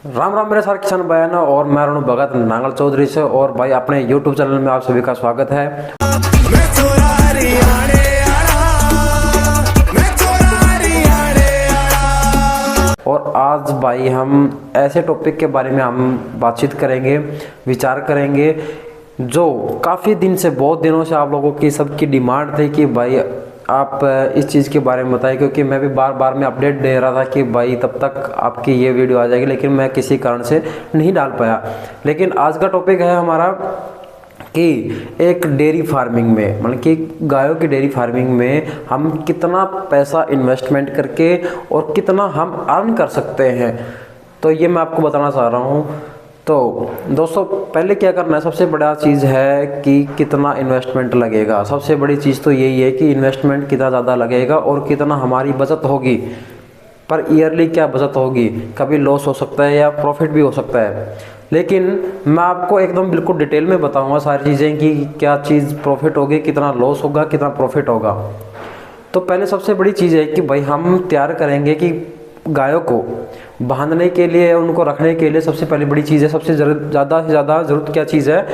राम राम मेरे सारे किसान भाई ना। और मैं रणु भगत नांगल चौधरी से। और भाई अपने YouTube चैनल में आप सभी का स्वागत है। और आज भाई हम ऐसे टॉपिक के बारे में हम बातचीत करेंगे, विचार करेंगे, जो काफ़ी दिन से, बहुत दिनों से आप लोगों की सबकी डिमांड थी कि भाई आप इस चीज़ के बारे में बताएं। क्योंकि मैं भी बार बार में अपडेट दे रहा था कि भाई तब तक आपकी ये वीडियो आ जाएगी, लेकिन मैं किसी कारण से नहीं डाल पाया। लेकिन आज का टॉपिक है हमारा कि एक डेयरी फार्मिंग में, मतलब कि गायों की डेयरी फार्मिंग में हम कितना पैसा इन्वेस्टमेंट करके और कितना हम अर्न कर सकते हैं। तो ये मैं आपको बताना चाह रहा हूँ। तो दोस्तों, पहले क्या करना है, सबसे बड़ा चीज़ है कि कितना इन्वेस्टमेंट लगेगा। सबसे बड़ी चीज़ तो यही है कि इन्वेस्टमेंट कितना ज़्यादा लगेगा और कितना हमारी बचत होगी, पर ईयरली क्या बचत होगी। कभी लॉस हो सकता है या प्रॉफिट भी हो सकता है, लेकिन मैं आपको एकदम बिल्कुल डिटेल में बताऊंगा सारी चीज़ें कि क्या चीज़ प्रॉफिट होगी, कितना लॉस होगा, कितना प्रॉफिट होगा। तो पहले सबसे बड़ी चीज़ है कि भाई हम तैयार करेंगे कि गायों को बांधने के लिए, उनको रखने के लिए सबसे पहले बड़ी चीज़ है, सबसे ज़्यादा से ज़्यादा ज़रूरत क्या चीज़ है,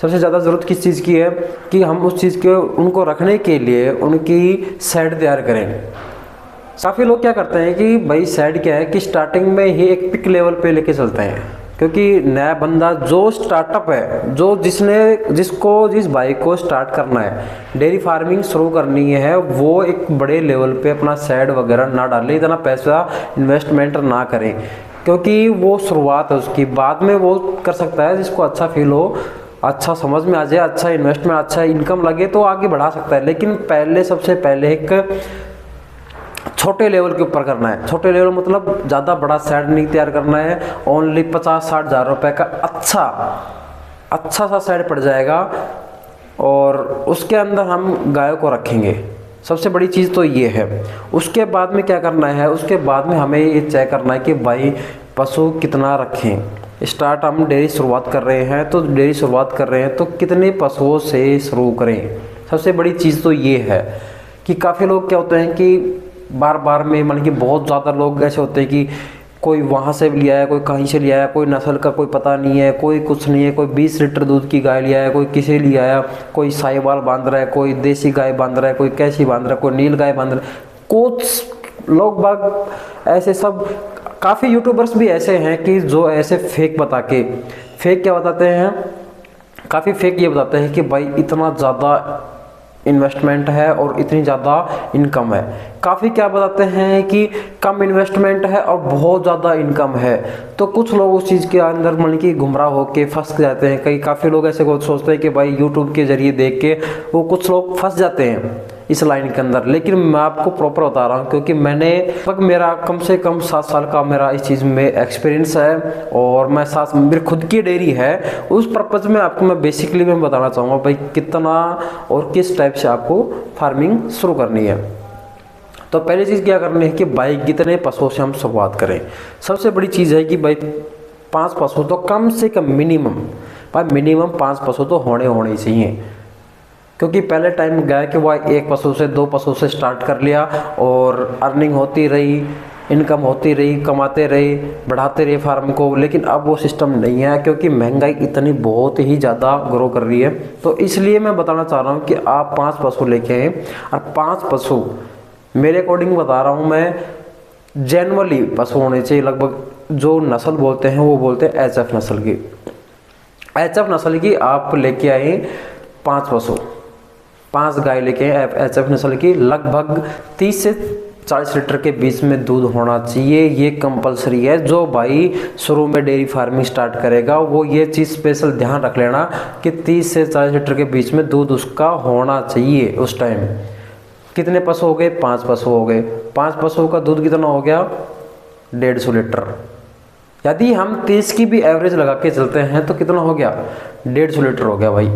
सबसे ज़्यादा ज़रूरत किस चीज़ की है कि हम उस चीज़ के, उनको रखने के लिए उनकी शेड तैयार करें। काफ़ी लोग क्या करते हैं कि भाई शेड क्या है कि स्टार्टिंग में ही एक पिक लेवल पे लेके चलते हैं। क्योंकि नया बंदा जो स्टार्टअप है, जो जिस भाई को स्टार्ट करना है, डेयरी फार्मिंग शुरू करनी है, वो एक बड़े लेवल पे अपना शेड वगैरह ना डालें, इतना पैसा इन्वेस्टमेंट ना करें। क्योंकि वो शुरुआत है उसकी, बाद में वो कर सकता है जिसको अच्छा फील हो, अच्छा समझ में आ जाए, अच्छा इन्वेस्टमेंट, अच्छा इनकम लगे तो आगे बढ़ा सकता है। लेकिन पहले, सबसे पहले एक छोटे लेवल के ऊपर करना है। छोटे लेवल मतलब ज़्यादा बड़ा शेड नहीं तैयार करना है। ओनली 50-60 हज़ार रुपये का अच्छा सा शेड पड़ जाएगा और उसके अंदर हम गायों को रखेंगे। सबसे बड़ी चीज़ तो ये है। उसके बाद में क्या करना है, उसके बाद में हमें ये चेक करना है कि भाई पशु कितना रखें। स्टार्ट हम डेयरी शुरुआत कर रहे हैं, तो डेयरी शुरुआत कर रहे हैं तो कितने पशुओं से शुरू करें। सबसे बड़ी चीज़ तो ये है कि काफ़ी लोग क्या होते हैं कि बार बार में, मतलब कि बहुत ज़्यादा लोग ऐसे होते हैं कि कोई वहाँ से लिया है, कोई कहीं से लिया है, कोई नस्ल का कोई पता नहीं है, कोई कुछ नहीं है, कोई 20 लीटर दूध की गाय लिया है, कोई किसे लिया है, कोई साहिवाल बांध रहा है, कोई देसी गाय बांध रहा है, कोई कैसी बांध रहा है, कोई नील गाय बांध रहा है। कुछ लोग बाग ऐसे सब, काफ़ी यूट्यूबर्स भी ऐसे हैं कि जो ऐसे फेक बता के, फेक क्या बताते हैं, काफ़ी फेक ये बताते हैं कि भाई इतना ज़्यादा इन्वेस्टमेंट है और इतनी ज़्यादा इनकम है। काफ़ी क्या बताते हैं कि कम इन्वेस्टमेंट है और बहुत ज़्यादा इनकम है। तो कुछ लोग उस चीज़ के अंदर, मतलब कि गुमराह होकर फंस जाते हैं। काफ़ी लोग ऐसे सोचते हैं कि भाई यूट्यूब के ज़रिए देख के वो कुछ लोग फंस जाते हैं इस लाइन के अंदर। लेकिन मैं आपको प्रॉपर बता रहा हूँ, क्योंकि मैंने लगभग, मेरा कम से कम 7 साल का मेरा इस चीज़ में एक्सपीरियंस है और मैं साथ, मेरी खुद की डेयरी है। उस पर्पज़ में आपको मैं बेसिकली मैं बताना चाहूँगा भाई कितना और किस टाइप से आपको फार्मिंग शुरू करनी है। तो पहली चीज़ क्या करनी है कि भाई कितने पशुओं से हम शुरुआत करें। सबसे बड़ी चीज़ है कि भाई 5 पशु तो कम से कम, मिनिमम 5 पशु तो होने चाहिए। क्योंकि पहले टाइम गाय के वो 1 पशु से, 2 पशु से स्टार्ट कर लिया और अर्निंग होती रही, इनकम होती रही, कमाते रहे, बढ़ाते रहे फार्म को। लेकिन अब वो सिस्टम नहीं है, क्योंकि महंगाई इतनी बहुत ही ज़्यादा ग्रो कर रही है। तो इसलिए मैं बताना चाह रहा हूँ कि आप 5 पशु लेके आएँ। और 5 पशु मेरे अकॉर्डिंग बता रहा हूँ मैं, जनरली पशु होने चाहिए। लगभग जो नस्ल बोलते हैं वो बोलते हैं HF नस्ल की। HF नस्ल की आप लेके आए 5 पशु, 5 गाय लेके HF नस्ल की। लगभग 30 से 40 लीटर के बीच में दूध होना चाहिए। ये कंपलसरी है। जो भाई शुरू में डेयरी फार्मिंग स्टार्ट करेगा वो ये चीज़ स्पेशल ध्यान रख लेना कि 30 से 40 लीटर के बीच में दूध उसका होना चाहिए उस टाइम। कितने पशु हो गए? 5 पशु हो गए। 5 पशुओं का दूध कितना हो गया? 150 लीटर। यदि हम 30 की भी एवरेज लगा के चलते हैं तो कितना हो गया? 150 लीटर हो गया भाई।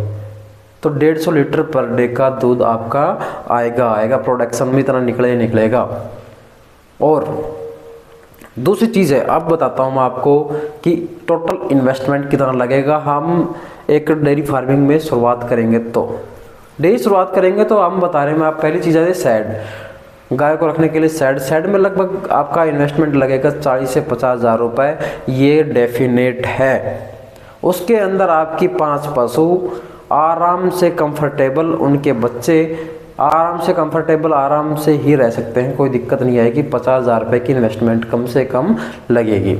तो 150 लीटर पर डे का दूध आपका आएगा, प्रोडक्शन में इतना निकलेगा। और दूसरी चीज़ है, अब बताता हूँ मैं आपको कि टोटल इन्वेस्टमेंट कितना लगेगा। हम एक डेयरी फार्मिंग में शुरुआत करेंगे तो हम बता रहे हैं, मैं आप पहली चीज़ है शेड। गाय को रखने के लिए शेड में लगभग आपका इन्वेस्टमेंट लगेगा 40 से 50 हज़ार रुपये, ये डेफिनेट है। उसके अंदर आपकी 5 पशु आराम से कंफर्टेबल, उनके बच्चे आराम से कंफर्टेबल आराम से ही रह सकते हैं, कोई दिक्कत नहीं आएगी। 50 हज़ार रुपये की इन्वेस्टमेंट कम से कम लगेगी।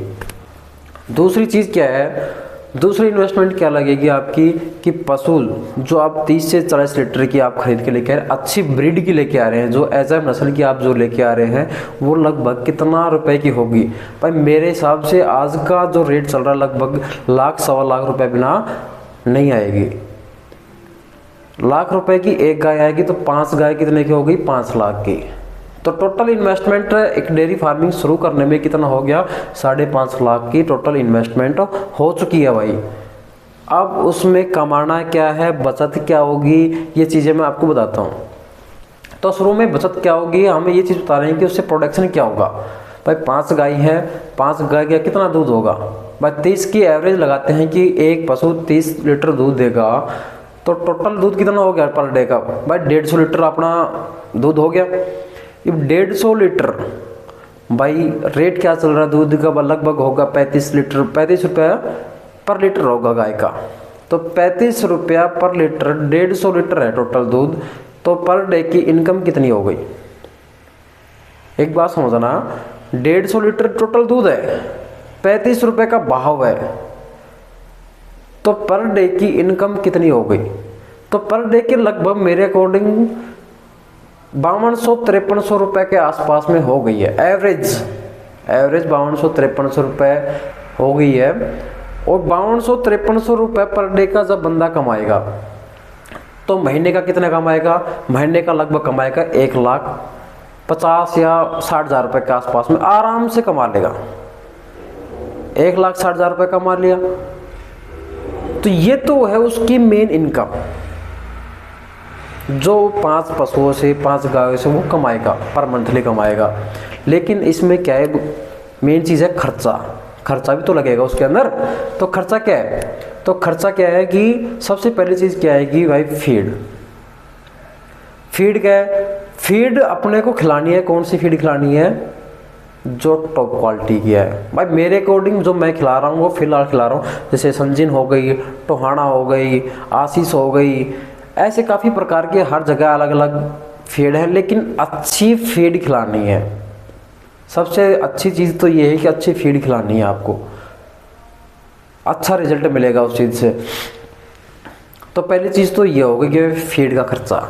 दूसरी चीज़ क्या है, दूसरी इन्वेस्टमेंट क्या लगेगी आपकी कि पशु जो आप 30 से 40 लीटर की आप खरीद के लेके आ रहे हैं, अच्छी ब्रीड की लेके आ रहे हैं, जो एजम नस्ल की आप जो लेके आ रहे हैं, वो लगभग कितना रुपए की होगी भाई? मेरे हिसाब से आज का जो रेट चल रहा है लगभग लाख सवा लाख रुपए बिना नहीं आएगी। लाख रुपए की एक गाय आएगी तो 5 गाय कितने की हो गई? 5 लाख की। तो टोटल इन्वेस्टमेंट एक डेयरी फार्मिंग शुरू करने में कितना हो गया? 5.5 लाख की टोटल इन्वेस्टमेंट हो चुकी है भाई। अब उसमें कमाना क्या है, बचत क्या होगी, ये चीज़ें मैं आपको बताता हूँ। तो शुरू में बचत क्या होगी, हमें ये चीज़ बता रहे हैं कि उससे प्रोडक्शन क्या होगा भाई। 5 गाय है, 5 गाय का कितना दूध होगा भाई? 30 की एवरेज लगाते हैं कि एक पशु 30 लीटर दूध देगा, तो टोटल दूध कितना हो गया पर डे का भाई? 150 लीटर अपना दूध हो गया। अब 150 लीटर भाई रेट क्या चल रहा है दूध का? लगभग होगा 35 लीटर, 35 रुपया पर लीटर होगा गाय का। तो 35 रुपया पर लीटर, 150 लीटर है टोटल दूध, तो पर डे की इनकम कितनी हो गई? एक बात समझना, 150 लीटर टोटल दूध है, 35 रुपये का भाव है, तो पर डे की इनकम कितनी हो गई? तो पर डे के लगभग मेरे अकॉर्डिंग 5200-5300 रुपये के आसपास में हो गई है। एवरेज 5200-5300 रुपये हो गई है। और 5200-5300 रुपये पर डे का जब बंदा कमाएगा तो महीने का कितना कमाएगा? महीने का लगभग कमाएगा 1,50,000 या 60,000 रुपये के आसपास में आराम से कमा लेगा। 1,60,000 रुपये कमा लिया, तो ये तो है उसकी मेन इनकम, जो 5 पशुओं से 5 गायों से वो कमाएगा, पर मंथली कमाएगा। लेकिन इसमें क्या है, मेन चीज़ है खर्चा भी तो लगेगा उसके अंदर। तो खर्चा क्या है? तो खर्चा क्या है कि सबसे पहली चीज़ क्या है कि भाई फीड क्या है? फीड अपने को खिलानी है। कौन सी फीड खिलानी है? जो टॉप क्वालिटी की है भाई। मेरे अकॉर्डिंग जो मैं खिला रहा हूँ वो फिलहाल खिला रहा हूँ, जैसे संजीन हो गई, टोहाना हो गई, आशीष हो गई, ऐसे काफ़ी प्रकार के हर जगह अलग अलग फीड है, लेकिन अच्छी फीड खिलानी है। सबसे अच्छी चीज़ तो ये है कि अच्छी फीड खिलानी है, आपको अच्छा रिजल्ट मिलेगा उस चीज़ से। तो पहली चीज़ तो ये होगी कि फीड का खर्चा।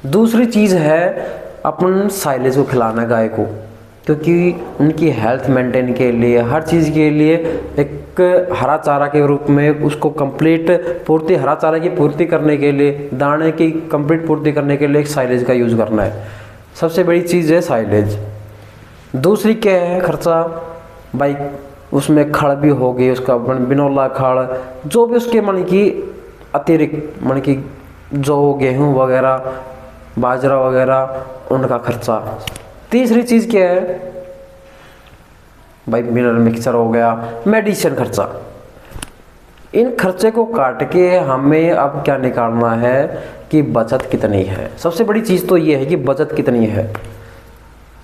दूसरी चीज़ है अपन साइलेज को खिलाना गाय को, क्योंकि उनकी हेल्थ मेंटेन के लिए, हर चीज़ के लिए एक हरा चारा के रूप में उसको कंप्लीट पूर्ति, हरा चारा की पूर्ति करने के लिए, दाने की कंप्लीट पूर्ति करने के लिए एक साइलेज का यूज़ करना है। सबसे बड़ी चीज़ है साइलेज। दूसरी क्या है खर्चा भाई? उसमें खड़ भी हो गई, उसका बिनौला खड़, जो भी उसके मन की अतिरिक्त मन की जो गेहूँ वगैरह, बाजरा वगैरह, उनका खर्चा। तीसरी चीज़ क्या है भाई? मिनरल मिक्सचर हो गया, मेडिसिन खर्चा। इन खर्चे को काट के हमें अब क्या निकालना है कि बचत कितनी है। सबसे बड़ी चीज़ तो ये है कि बचत कितनी है,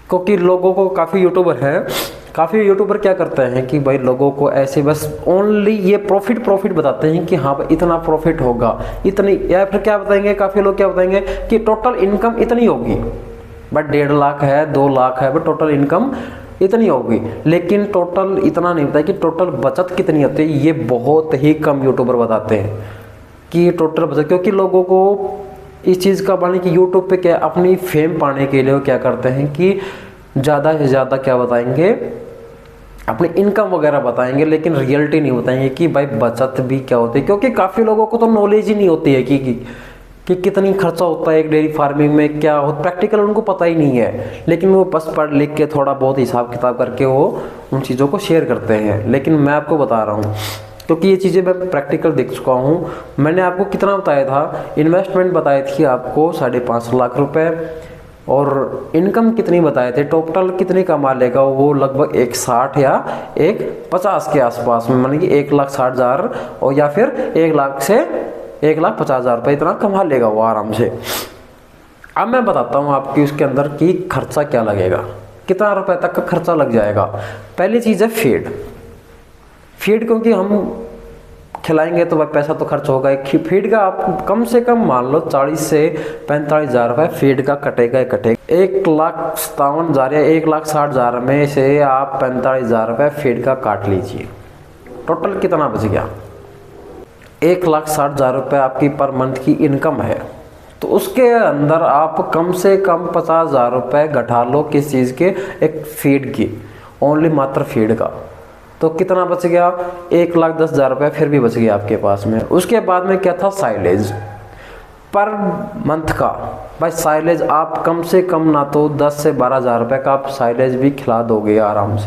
क्योंकि लोगों को काफ़ी यूट्यूबर क्या करते हैं कि भाई लोगों को ऐसे बस ओनली ये प्रॉफिट बताते हैं कि हाँ भाई इतना प्रॉफिट होगा, इतनी, या फिर क्या बताएंगे, काफ़ी लोग क्या बताएंगे कि टोटल इनकम इतनी होगी, बट 1.5 लाख है, 2 लाख है, बट टोटल इनकम इतनी होगी। लेकिन टोटल इतना नहीं बताया कि टोटल बचत कितनी होती है। ये बहुत ही कम यूट्यूबर बताते हैं कि टोटल बचत, क्योंकि लोगों को इस चीज़ का बने कि यूट्यूब पे क्या अपनी फेम पाने के लिए वो क्या करते हैं कि ज़्यादा से ज़्यादा क्या बताएंगे, अपनी इनकम वगैरह बताएंगे, लेकिन रियलिटी नहीं बताएंगे कि भाई बचत भी क्या होती है। क्योंकि काफ़ी लोगों को तो नॉलेज ही नहीं होती है कि कितनी खर्चा होता है एक डेयरी फार्मिंग में, क्या हो प्रैक्टिकल उनको पता ही नहीं है। लेकिन वो बस पढ़ लिख के थोड़ा बहुत हिसाब किताब करके वो उन चीज़ों को शेयर करते हैं। लेकिन मैं आपको बता रहा हूँ, क्योंकि ये चीज़ें मैं प्रैक्टिकल देख चुका हूँ। मैंने आपको कितना बताया था? इन्वेस्टमेंट बताई थी आपको 5.5 लाख रुपए, और इनकम कितनी बताए थे, टोटल कितनी कमा लेगा वो? लगभग 1,60 या 1,50 के आसपास में, मानी कि 1,60,000 और या फिर 1 लाख से 1,50,000 रुपये इतना कमा लेगा वो आराम से। अब मैं बताता हूँ आपकी उसके अंदर कि खर्चा क्या लगेगा, कितना रुपए तक का खर्चा लग जाएगा। पहली चीज़ है फीड। फीड क्योंकि हम खिलाएंगे तो भाई पैसा तो खर्च होगा ही। फीड का आप कम से कम मान लो 40 से 45 हज़ार रुपये फीड का कटेगा ही कटेगा। 1,57,000 या 1,60,000 में से आप 45 हज़ार रुपये फीड का काट लीजिए। टोटल कितना बच गया? 1,60,000 रुपये आपकी पर मंथ की इनकम है। तो उसके अंदर आप कम से कम 50,000 रुपये घटा लो किस चीज़ के? एक फीड की, ओनली मात्र फीड का। तो कितना बच गया? 1,10,000 रुपये फिर भी बच गया आपके पास में। उसके बाद में क्या था? साइलेज पर मंथ का। भाई साइलेज आप कम से कम ना तो 10 से 12,000 रुपये का आप साइलेज भी खिला दोगे, आराम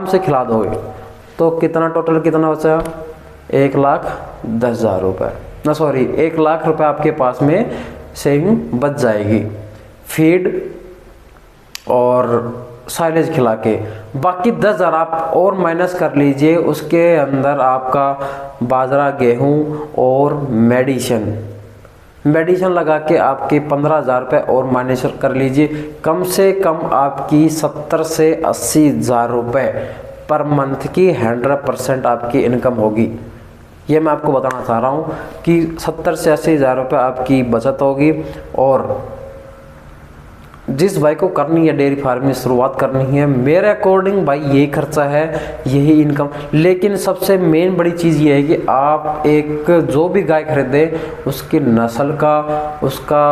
से खिला दोगे। तो कितना टोटल कितना बचा? 1,10,000 रुपये, ना सॉरी 1,00,000 रुपये आपके पास में सेविंग बच जाएगी फीड और साइलेज खिला के। बाकी 10,000 आप और माइनस कर लीजिए, उसके अंदर आपका बाजरा, गेहूं और मेडिसिन लगा के आपके 15,000 रुपये और माइनस कर लीजिए। कम से कम आपकी 70 से 80,000 रुपये पर मंथ की 100% आपकी इनकम होगी। ये मैं आपको बताना चाह रहा हूँ कि 70 से 80,000 रुपये आपकी बचत होगी। और जिस भाई को करनी है डेयरी फार्मिंग शुरुआत करनी है, मेरे अकॉर्डिंग भाई यही खर्चा है, यही इनकम। लेकिन सबसे मेन बड़ी चीज़ ये है कि आप एक जो भी गाय खरीदें उसकी नस्ल का, उसका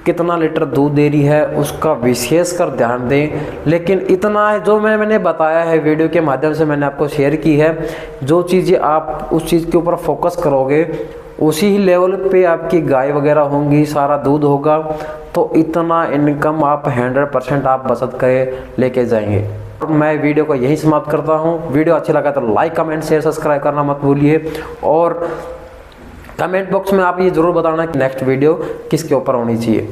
कितना लीटर दूध दे रही है, उसका विशेष कर ध्यान दें। लेकिन इतना है जो मैंने बताया है वीडियो के माध्यम से मैंने आपको शेयर की है, जो चीज़ें आप उस चीज़ के ऊपर फोकस करोगे उसी ही लेवल पे आपकी गाय वगैरह होंगी, सारा दूध होगा, तो इतना इनकम आप 100% आप बचत करे लेके जाएंगे। मैं वीडियो को यही समाप्त करता हूँ। वीडियो अच्छा लगा तो लाइक, कमेंट, शेयर, सब्सक्राइब करना मत भूलिए। और कमेंट बॉक्स में आप ये ज़रूर बताना कि नेक्स्ट वीडियो किसके ऊपर होनी चाहिए।